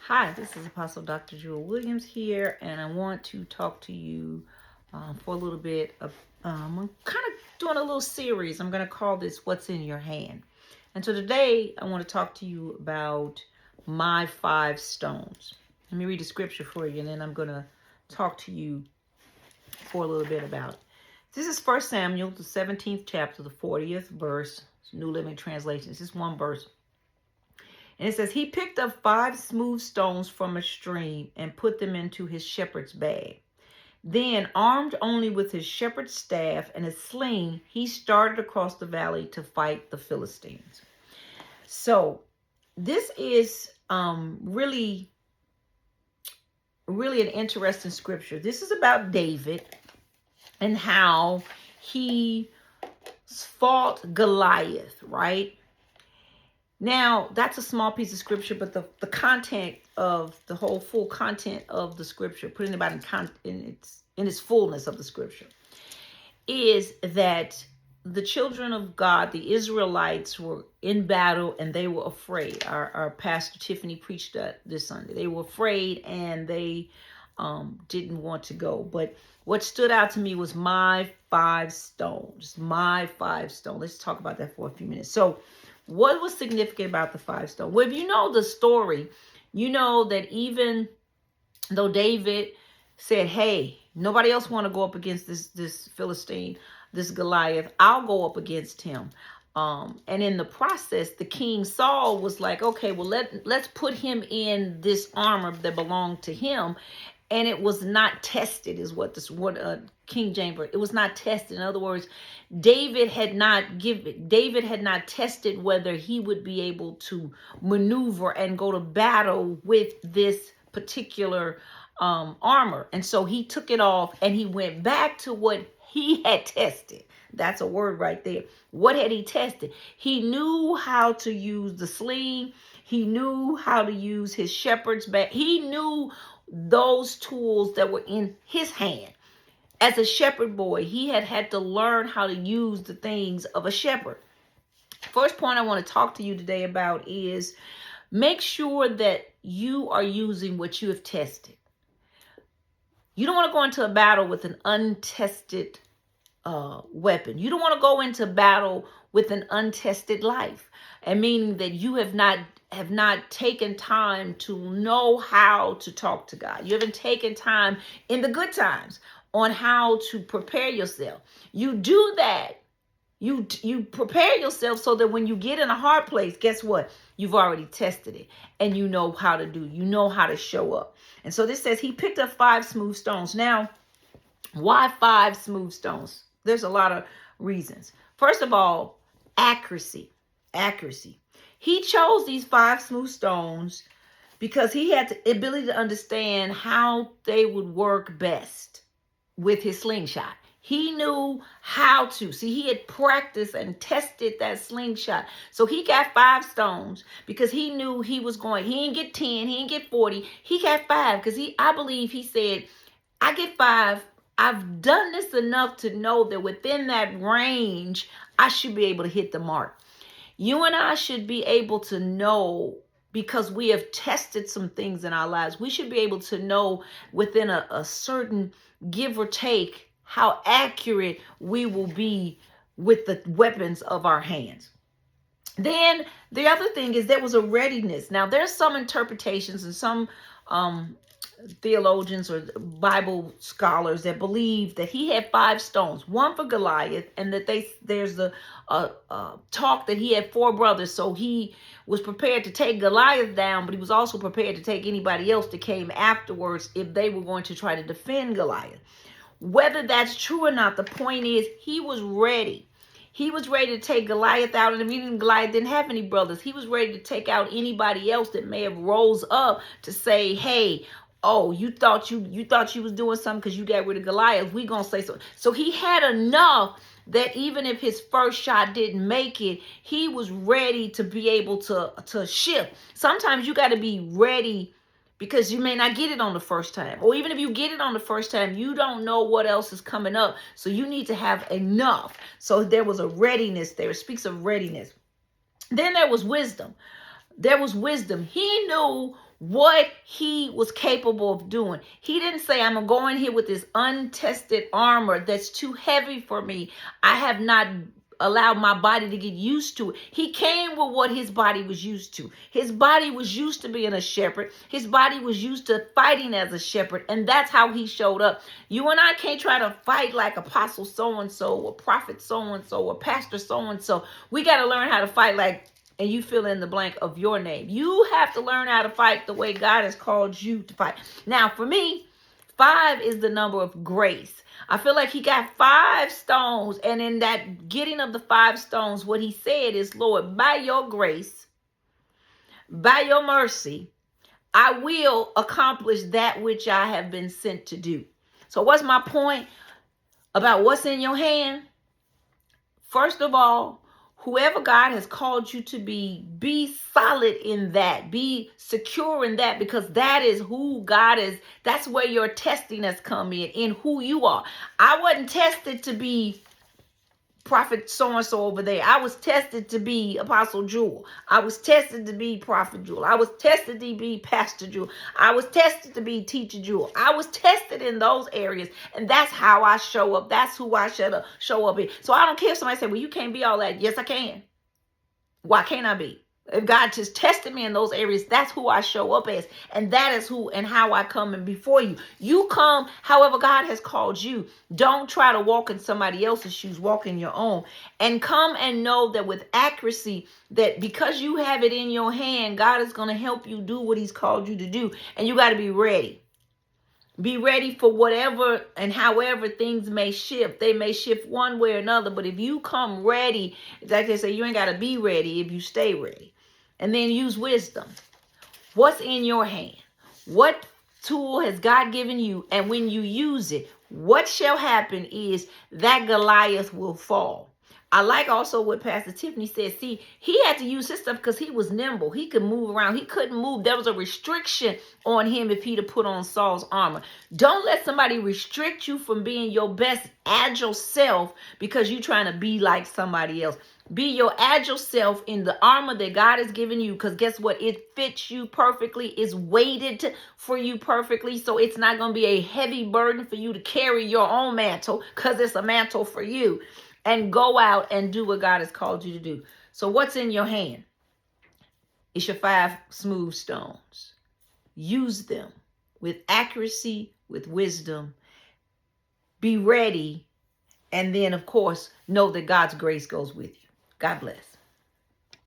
Hi, this is Apostle Dr. Jewel Williams here, and I want to talk to you for a little bit of. I'm kind of doing a little series. I'm going to call this What's in Your Hand. And so today I want to talk to you about my 5 stones. Let me read the scripture for you, and then I'm going to talk to you for a little bit about it. This is 1 Samuel, the 17th chapter, the 40th verse, New Living Translation. This is one verse. And it says, he picked up 5 smooth stones from a stream and put them into his shepherd's bag. Then, armed only with his shepherd's staff and a sling, he started across the valley to fight the Philistines. So, this is really an interesting scripture. This is about David and how he fought Goliath, right? Now, that's a small piece of scripture, but the content of the whole full content of the scripture, putting about in its fullness of the scripture, is that the children of God, the Israelites, were in battle and they were afraid. Our pastor Tiffany preached that this Sunday. They were afraid and they didn't want to go. But what stood out to me was my 5 stones. My 5 stones. Let's talk about that for a few minutes. So, what was significant about the 5 stones? Well, if you know the story, you know that even though David said, hey, nobody else want to go up against this Philistine, this Goliath, I'll go up against him. And in the process, the king Saul was like, okay, well, let's put him in this armor that belonged to him. And it was not tested, is what King James. It was not tested. In other words, David had not tested whether he would be able to maneuver and go to battle with this particular armor. And so he took it off and he went back to what he had tested. That's a word right there. What had he tested? He knew how to use the sling. He knew how to use his shepherd's bag. He knew those tools that were in his hand. As a shepherd boy, he had to learn how to use the things of a shepherd. First point I want to talk to you today about is make sure that you are using what you have tested. You don't want to go into a battle with an untested weapon. You don't want to go into battle with an untested life, and meaning that you have not taken time to know how to talk to God. You haven't taken time in the good times on how to prepare yourself. You do that. You prepare yourself so that when you get in a hard place, guess what? You've already tested it and you know how to do. You know how to show up. And so this says he picked up 5 smooth stones. Now, why 5 smooth stones? There's a lot of reasons. First of all, accuracy. He chose these 5 smooth stones because he had the ability to understand how they would work best with his slingshot. He knew how to. See, he had practiced and tested that slingshot. So he got 5 stones because he knew he didn't get 10, he didn't get 40. He got 5 because I believe he said, I get 5. I've done this enough to know that within that range, I should be able to hit the mark. You and I should be able to know, because we have tested some things in our lives. We should be able to know within a certain give or take how accurate we will be with the weapons of our hands. Then the other thing is there was a readiness. Now there's some interpretations and some theologians or Bible scholars that believe that he had 5 stones, one for Goliath, and that there's the talk that he had 4 brothers, so he was prepared to take Goliath down, but he was also prepared to take anybody else that came afterwards if they were going to try to defend Goliath. Whether that's true or not, the point is he was ready. He was ready to take Goliath out, and if even Goliath didn't have any brothers, he was ready to take out anybody else that may have rose up to say, hey, oh, you thought you was doing something because you got rid of Goliath. We gonna say so. So he had enough that even if his first shot didn't make it, he was ready to be able to shift. Sometimes you got to be ready because you may not get it on the first time. Or even if you get it on the first time, you don't know what else is coming up. So you need to have enough. So there was a readiness there. It speaks of readiness. Then there was wisdom. There was wisdom. He knew what he was capable of doing. He didn't say, I'm going to go in here with this untested armor that's too heavy for me. I have not allowed my body to get used to it. He came with what his body was used to. His body was used to being a shepherd. His body was used to fighting as a shepherd. And that's how he showed up. You and I can't try to fight like Apostle so-and-so or Prophet so-and-so or Pastor so-and-so. We got to learn how to fight like, and you fill in the blank of your name. You have to learn how to fight the way God has called you to fight. Now, for me, 5 is the number of grace. I feel like he got 5 stones. And in that getting of the 5 stones, what he said is, Lord, by your grace, by your mercy, I will accomplish that which I have been sent to do. So what's my point about what's in your hand? First of all, whoever God has called you to be solid in that. Be secure in that, because that is who God is. That's where your testing has come in who you are. I wasn't tested to be Prophet so-and-so over there. I was tested to be Apostle Jewel. I was tested to be Prophet Jewel. I was tested to be Pastor Jewel. I was tested to be Teacher Jewel. I was tested in those areas. And that's how I show up. That's who I show up in. So I don't care if somebody say, well, you can't be all that. Yes, I can. Why can't I be? If God just tested me in those areas, that's who I show up as. And that is who and how I come in before you. You come however God has called you. Don't try to walk in somebody else's shoes. Walk in your own. And come and know that with accuracy, that because you have it in your hand, God is going to help you do what he's called you to do. And you got to be ready. Be ready for whatever and however things may shift. They may shift one way or another. But if you come ready, like they say, you ain't got to be ready if you stay ready. And then use wisdom. What's in your hand? What tool has God given you? And when you use it, what shall happen is that Goliath will fall. I like also what Pastor Tiffany said. See, he had to use his stuff because he was nimble. He could move around. He couldn't move. There was a restriction on him if he'd have put on Saul's armor. Don't let somebody restrict you from being your best agile self because you're trying to be like somebody else. Be your agile self in the armor that God has given you, because guess what? It fits you perfectly. It's weighted for you perfectly. So it's not going to be a heavy burden for you to carry your own mantle, because it's a mantle for you. And go out and do what God has called you to do. So what's in your hand? It's your 5 smooth stones. Use them with accuracy, with wisdom. Be ready. And then, of course, know that God's grace goes with you. God bless.